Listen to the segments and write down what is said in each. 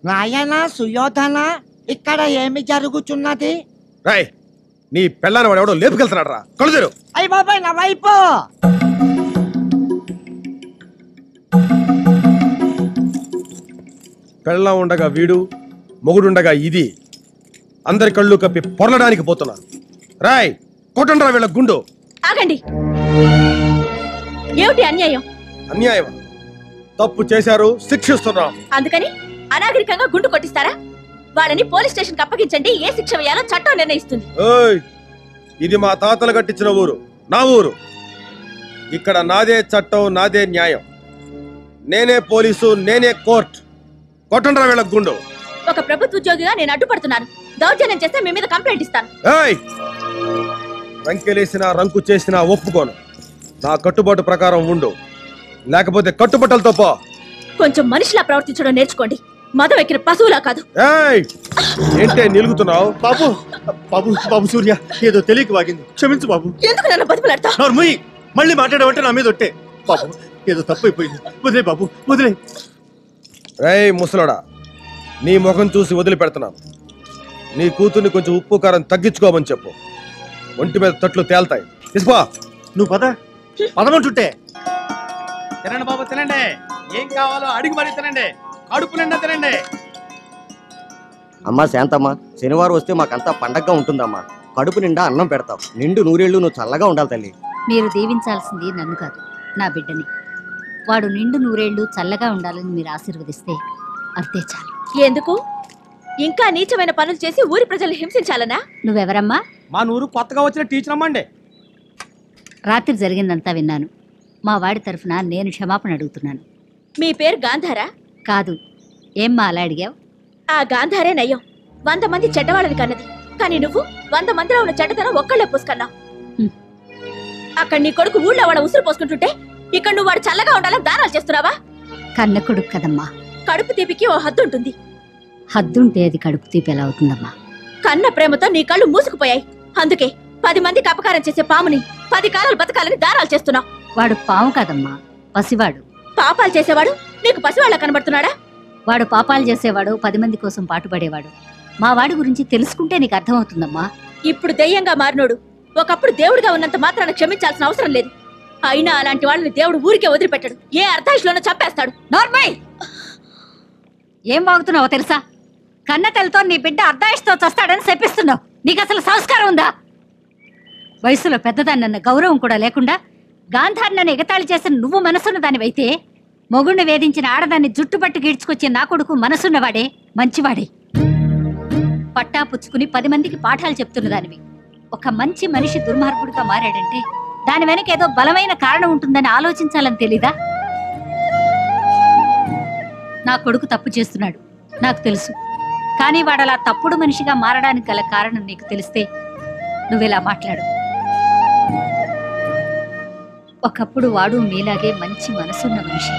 నాయనా సుయోధన, ఇక్కడ ఏమి జరుగుతున్నది? రాయ్, నీ పెళ్ళాన్ని వాడు ఎవడో లేపుకెళ్తున్నాడు రా. కలుదేరు. అయ్య బాబాయ్, నా వైపు. పెళ్ళం ఉండగా వీడు, మొగుడుండగా ఇది, అందరి కళ్ళు కప్పి పొరలడానికి పోతున్నారు. రాయ్, కొట్టండి రా వీళ్ళ గుండు. ఆగండి. ఏమిటి అన్యాయం? అన్యాయం. తప్పు చేశారు, శిక్షిస్తున్నాం. అందుకని అనాగరికంగా గుండు కొట్టిస్తారా? వాళ్ళని పోలీస్ స్టేషన్ కి అప్పగించండి. ఏ శిక్ష వేయాలో చట్టం నిర్ణయిస్తుంది. ఓయ్, ఇది మా తాతలు కట్టించిన ఊరు, నా ఊరు. ఇక్కడ నాదే చట్టం, నాదే న్యాయం. నేనే పోలీసు, నేనే కోర్టు. కొట్టండి రా వీళ్ళ గుండు. ఒక ప్రభుత్వ ఉద్యోగిగా నేను అడ్డుపడుతున్నాను. దౌర్జన్యం చేస్తే మీ మీద కంప్లైంట్ ఇస్తాను. ఏయ్, రంకెలేసినా రంకు చేసినా ఒప్పుకోను. నా కట్టుబాటు ప్రకారం ఉండు, లేకపోతే కట్టుబట్టలతో పో. కొంచెం మనిషిలా ప్రవర్తించడం నేర్చుకోండి, మదం ఎక్కిన పశువులా కాదు. ఏయ్, ఏంటే నిలుగుతున్నావు? బాబు బాబు బాబు సూర్య, ఏదో తెలియక వాగింది, క్షమించు బాబు. ఎందుకు నన్ను బతుకులాడతావు? నోర్ముయ్, మళ్ళీ మాట్లాడమంటే నా మీద ఒట్టే. బాబు, ఏదో తప్పు అయిపోయింది, వదిలే బాబు, వదిలే. రేయ్ ముసలోడా, నీ ముఖం చూసి వదిలిపెడుతున్నాను. నీ కూతుర్ని కొంచెం ఉప్పు కారం తగ్గించుకోమని చెప్పు. ఒంటి మీద తట్లు తేల్తాయి. తీసుకో. నువ్వు పదమంటుంటే. తినండి బాబు, తినండి. ఏం కావాలో అడిగి మరీ తినండి. కడుపు నిండా తినండి. అమ్మా శాంతమ్మ, శనివారం వస్తే మాకంతా పండగగా ఉంటుందమ్మా. కడుపు నిండా అన్నం పెడతాం. నిండు నూరేళ్లు నువ్వు చల్లగా ఉండాలి తల్లి. మీరు దీవించాల్సింది నన్ను కాదు, నా బిడ్డని. వాడు నిండు నూరేళ్లు చల్లగా ఉండాలని మీరు ఆశీర్వదిస్తే అంతే చాలు. ఎందుకు? ఇంకా నీచమైన పనులు చేసి ఊరి ప్రజల్ని హింసించాలనా? నువ్వెవరమ్మా? మా నూరు కొత్తగా వచ్చిన టీచర్ అమ్మండి. రాత్రి జరిగిందంతా విన్నాను. మా వాడి తరఫున నేను క్షమాపణ అడుగుతున్నాను. మీ పేరు గాంధారా? కాదు. ఏమ్మా అలా అడిగావు? ఆ గాంధారే నయ్యం. 100 మంది చెడ్డవాళ్ళని కన్నది. కానీ నువ్వు 100 మందిలో ఉన్న చెడ్డతనం ఒక్కళ్ళే పూసుకన్నావు. అక్కడ నీ కొడుకు ఊళ్ళో వాడు ఉసురు పోసుకుంటుంటే ఇక్కడ నువ్వు వాడు చల్లగా ఉండాలని దానాలు చేస్తున్నావా? కన్న కొడుకు కదమ్మా. కడుపు తీపికి ఓ హద్దు ఉంటుంది. హద్దుంటే అది కడుపు తీపి ఎలా అవుతుందమ్మా? కన్న ప్రేమతో నీ కళ్ళు మూసుకుపోయాయి. అందుకే 10 మందికి అపకారం చేసే పాముని 10 కాలాలు బతకాలని దానాలు చేస్తున్నావు. వాడు పాము కాదమ్మా, పసివాడు. పాపాలు చేసేవాడు నీకు పసివాళ్ళ కనబడుతున్నాడా? వాడు పాపాలు చేసేవాడు, 10 మంది కోసం పాటుపడేవాడు. మా వాడి గురించి తెలుసుకుంటే నీకు అర్థమవుతుందమ్మా. ఇప్పుడు దెయ్యంగా మారినోడు ఒకప్పుడు దేవుడిగా ఉన్నంత మాత్రాన క్షమించాల్సిన అవసరం లేదు. అయినా అలాంటి వాళ్ళని దేవుడు ఊరికే వదిలిపెట్టాడు. ఏ అర్ధాయుషులోనో చంపేస్తాడు. నార్మల్. ఏం బాగుతున్నావో తెలుసా? కన్నతలతో నీ బిడ్డ అర్ధాయుషుతో చస్తాడని శపిస్తున్నావు. నీకు అసలు సంస్కారం ఉందా? వయసులో పెద్దదాన్నన్న గౌరవం కూడా లేకుండా గాంధారిని ఎగతాళి చేసిన నువ్వు మనసున్న దానివైతే, మొగుణ్ణి వేధించిన ఆడదాన్ని జుట్టుపట్టు గీడ్చుకొచ్చే నా కొడుకు మనసున్నవాడే, మంచివాడే. పట్టా పుచ్చుకుని 10 మందికి పాఠాలు చెప్తున్న దానివి. ఒక మంచి మనిషి దుర్మార్గుడిగా మారాడంటే దాని వెనక ఏదో బలమైన కారణం ఉంటుందని ఆలోచించాలని తెలీదా? నా కొడుకు తప్పు చేస్తున్నాడు, నాకు తెలుసు. కానీ వాడలా తప్పుడు మనిషిగా మారడానికి గల కారణం నీకు తెలిస్తే నువ్వెలా మాట్లాడు. ఒకప్పుడు వాడు మీలాగే మంచి మనసున్న మనిషి.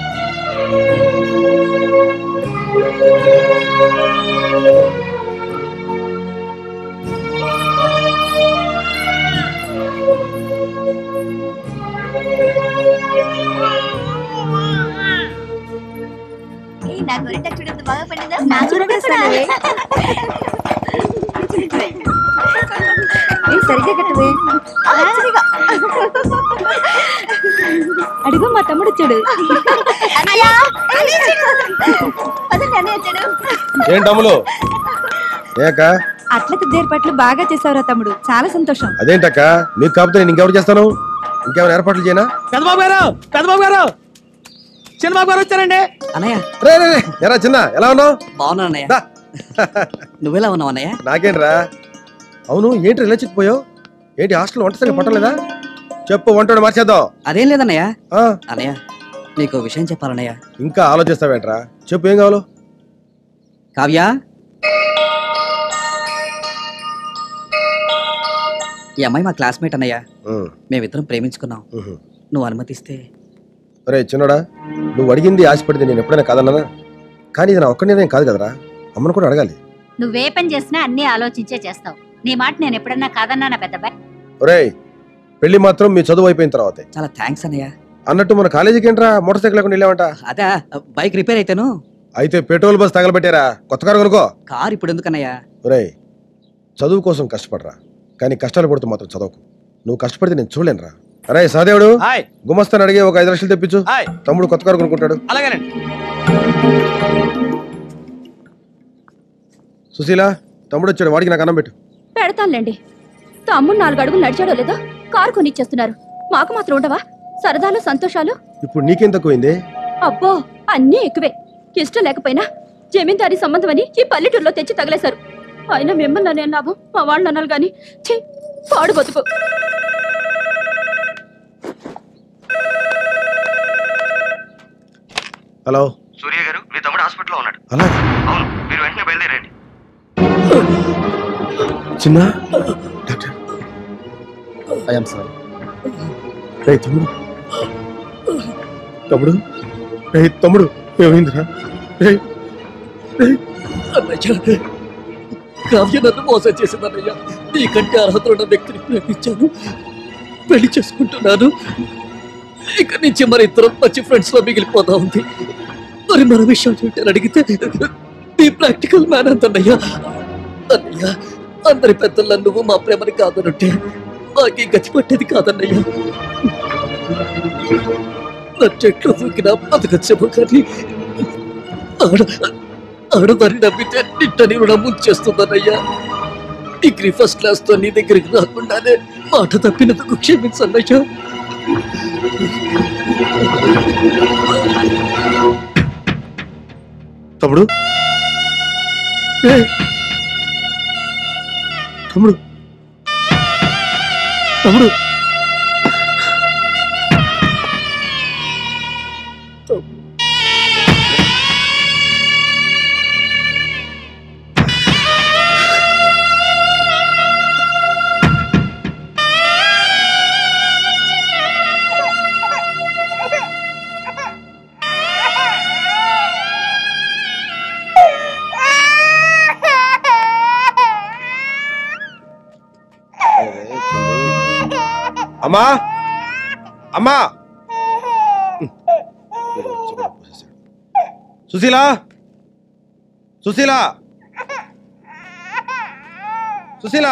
నా గొరిట చూడండి, బాగా పండిందా? నా చూడండి సరిగ్గా కట్టవే. అడుగు మా తమ్ముడు చూడు. ఏంటమ్ములు? అట్లకి ఏర్పాట్లు బాగా చేసావురా తమ్ముడు, చాలా సంతోషం. అదేంటక్క, మీకు కాకపోతే నేను ఇంకెవరు చేస్తాను? ఇంకేమైనా ఏర్పాట్లు చేయనా? పెద్దబాబు గారు, పెద్దబాబు గారు, చిన్నబాబు గారు వచ్చారండి. అన్నయ్య. ఎరా చిన్న, ఎలా ఉన్నావు? బాగున్నా అన్నయ్య. నువ్వెలా ఉన్నావు అన్నయ్య? నాకేంట్రా. అవును, ఏంటి ఇలా చిక్కిపోయావు? ఏంటి హాస్టల్ వంట సంగతి పట్టలేదా? చెప్పు, వంట మార్చేద్దాం. అదేం లేదన్నయ్య. అన్నయ్య, నీకు విషయం చెప్పాలన్నయ్య. ఇంకా ఆలోచిస్తావేంట్రా? చెప్పు, ఏం కావాలో. కావ్య, ఈ అమ్మాయి మా క్లాస్మేట్ అన్నయ్య. మేమిద్దరం ప్రేమించుకున్నాం. నువ్వు అనుమతిస్తే ఒరే చిన్నోడా, నువ్వు అడిగింది ఆశపడింది నేను ఎప్పుడైనా కాదన్నానా? కానీ ఇది నా ఒక్క నిర్ణయం కాదు కదరా, అమ్మను కూడా అడగాలి. నువ్వే పని చేసినా అన్ని ఆలోచించే చేస్తావు. నీ మాట నేను ఎప్పుడన్నా కాదన్నానా పెద్దబాయ్? ఒరే పెళ్లి మాత్రం మీ చదువు అయిపోయిన తర్వాతే. చాలా థ్యాంక్స్ అన్నయ్య. అన్నట్టు మన కాలేజీకి ఏంట్రా మోటార్ సైకిల్ లేకుండా వెళ్ళావంట? అదే బైక్ రిపేర్ అయితేను. అయితే పెట్రోల్ బస్ తగలబెట్టారా? కొత్త కారు కొనుక్కో. కార్ ఇప్పుడు ఎందుకన్నయ్య? ఒరే చదువు కోసం కష్టపడరా, కానీ కష్టాలు పడుతూ మాత్రం చదవకు. నువ్వు కష్టపడితే నేను చూడలేనురా. అరే సాదేవుడు, గుమస్తాను అడిగి ఒక 5 లక్షలు తెప్పించు. తమ్ముడు కొత్త కారు కొనుక్కుంటాడు. అలాగేనండి. సుశీల, తమ్ముడు వచ్చాడు, వాడికి నాకు అన్నం పెట్టు. పెడతానులేండి. తమ్ముడు 4 అడుగులు నడిచాడో లేదో కారు కొనిచ్చేస్తున్నారు. మాకు మాత్రం ఉండవా సరదాలు సంతోషాలు? ఇప్పుడు నీకేం తక్కువైంది? అబ్బో అన్నీ ఎక్కువే. ఇష్టం లేకపోయినా జమీందారీ సంబంధం అని ఈ పల్లెటూరులో తెచ్చి తగలేశారు. అయినా మిమ్మల్ని అనే లాభం, మా వాళ్ళు అనాలి గాని పాడు బతుకు. హలో సూర్య గారు, మీ తమ్ముడు హాస్పిటల్లో ఉన్నాడు. అలా? అవును, మీరు వెంటనే బయలుదేరండి. చిన్న డాక్టర్, ఐఎమ్ సారీ. రే తమ్ముడు, తమ్ముడు, రే తమ్ముడు, ఏమైందిరా? అన్నయ్య, కావ్య నన్ను మోసం చేసిందన్నయ్య. నీకంటే అర్హత ఉన్న వ్యక్తిని ప్రేమించాను, పెళ్లి చేసుకుంటున్నాను. ఇక నుంచి మన ఇద్దరం మంచి ఫ్రెండ్స్ లో మిగిలిపోతా ఉంది. మరి మన విషయం ఏంటని అడిగితే నీ ప్రాక్టికల్ మ్యాన్ అంతన్నయ్య. అన్నయ్య, అందరి పెద్దల్లో నువ్వు మా ప్రేమని కాదనుంటే మాకే గతి పట్టేది కాదన్నయ్య. నా చెట్లు దూకినా బతకచ్చేమో కానీ ఆడదాన్ని నమ్మితే నిట్టని రుణం ముంచేస్తుందన్నయ్యా. డిగ్రీ ఫస్ట్ క్లాస్ తో నీ దగ్గరికి రాకుండానే మాట తప్పినందుకు క్షమించన్నయ్యా. తమ్ముడు, తమ్ముడు, తమ్ముడు, అమ్మా, అమ్మా, సుశీల, సుశీల, సుశీల.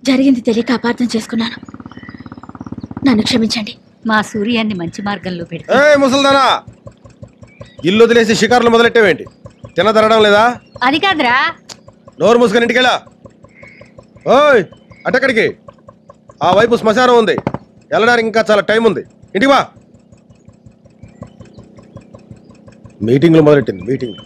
జరిగింది తెలియక అపార్థం చేసుకున్నాను. నన్ను క్షమించండి. మా సూర్యాన్ని మంచి మార్గంలో పెట్టి ఏయ్ ముసల్దానా, ఇల్లు వదిలేసి షికారులు మొదలెట్టేవేంటి? తినదరడం లేదా? అది కాదురా, నోరు మూసుకొని ఇంటికెళ్ళా. ఓయ్ అటెక్కడికి? ఆ వైపు శ్మశానం ఉంది, వెళ్ళడానికి ఇంకా చాలా టైం ఉంది. ఇంటికి వా. మీటింగ్లు మొదలెట్టింది మీటింగ్.